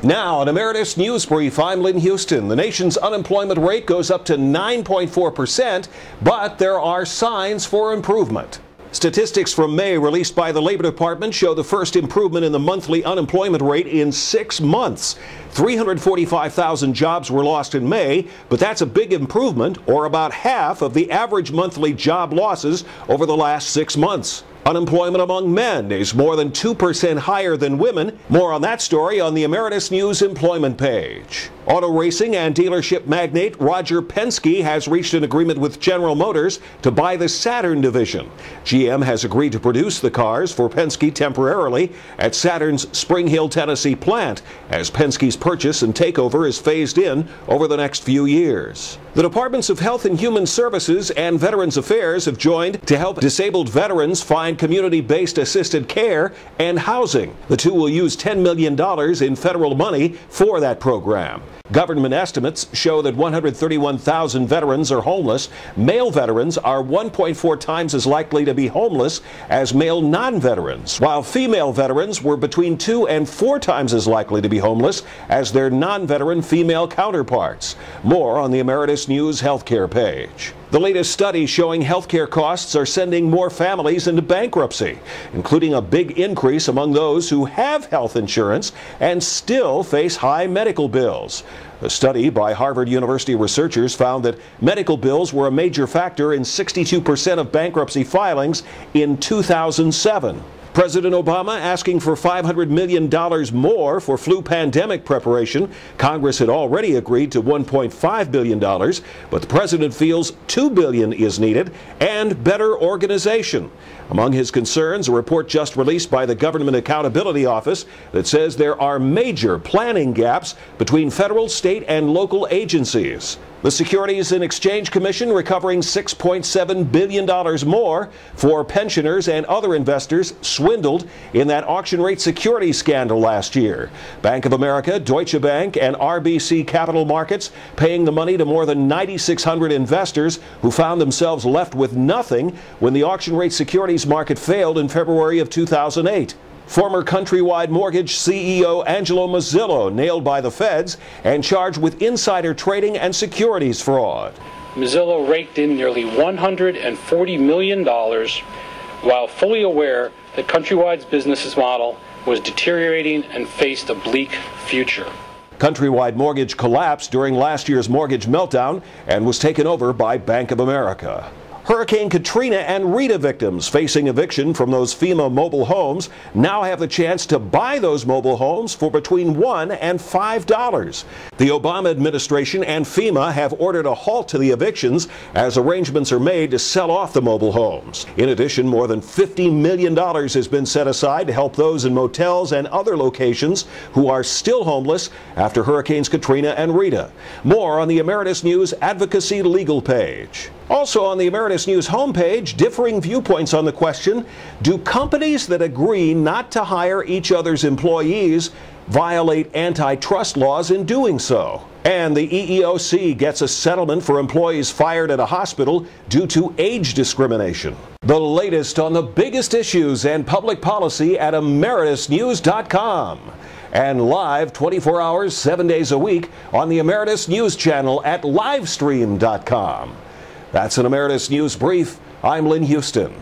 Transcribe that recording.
Now, an Emeritus Newsbrief, I'm Lynn Houston. The nation's unemployment rate goes up to 9.4%, but there are signs for improvement. Statistics from May released by the Labor Department show the first improvement in the monthly unemployment rate in 6 months. 345,000 jobs were lost in May, but that's a big improvement, or about half of the average monthly job losses over the last 6 months. Unemployment among men is more than 2% higher than women. More on that story on the Emeritus News employment page. Auto racing and dealership magnate Roger Penske has reached an agreement with General Motors to buy the Saturn division. GM has agreed to produce the cars for Penske temporarily at Saturn's Spring Hill, Tennessee plant, as Penske's purchase and takeover is phased in over the next few years. The Departments of Health and Human Services and Veterans Affairs have joined to help disabled veterans find community-based assisted care and housing. The two will use $10 million in federal money for that program. Government estimates show that 131,000 veterans are homeless. Male veterans are 1.4 times as likely to be homeless as male non-veterans, while female veterans were between 2 and 4 times as likely to be homeless as their non-veteran female counterparts. More on the Emeritus News healthcare page. The latest study showing healthcare costs are sending more families into bankruptcy, including a big increase among those who have health insurance and still face high medical bills. A study by Harvard University researchers found that medical bills were a major factor in 62% of bankruptcy filings in 2007. President Obama asking for $500 million more for flu pandemic preparation. Congress had already agreed to $1.5 billion, but the president feels $2 billion is needed and better organization. Among his concerns, a report just released by the Government Accountability Office that says there are major planning gaps between federal, state, and local agencies. The Securities and Exchange Commission recovering $6.7 billion more for pensioners and other investors swindled in that auction rate security scandal last year. Bank of America, Deutsche Bank, and RBC Capital Markets paying the money to more than 9,600 investors who found themselves left with nothing when the auction rate securities market failed in February of 2008. Former Countrywide Mortgage CEO Angelo Mazzillo nailed by the feds and charged with insider trading and securities fraud. Mazzillo raked in nearly $140 million while fully aware that Countrywide's business model was deteriorating and faced a bleak future. Countrywide Mortgage collapsed during last year's mortgage meltdown and was taken over by Bank of America. Hurricane Katrina and Rita victims facing eviction from those FEMA mobile homes now have the chance to buy those mobile homes for between $1 and $5. The Obama administration and FEMA have ordered a halt to the evictions as arrangements are made to sell off the mobile homes. In addition, more than $50 million has been set aside to help those in motels and other locations who are still homeless after Hurricanes Katrina and Rita. More on the Emeritus News Advocacy Legal page. Also on the Emeritus News homepage, differing viewpoints on the question, do companies that agree not to hire each other's employees violate antitrust laws in doing so? And the EEOC gets a settlement for employees fired at a hospital due to age discrimination. The latest on the biggest issues and public policy at emeritusnews.com. And live 24 hours, 7 days a week on the Emeritus News channel at livestream.com. That's an Emeritus News Brief. I'm Lynn Houston.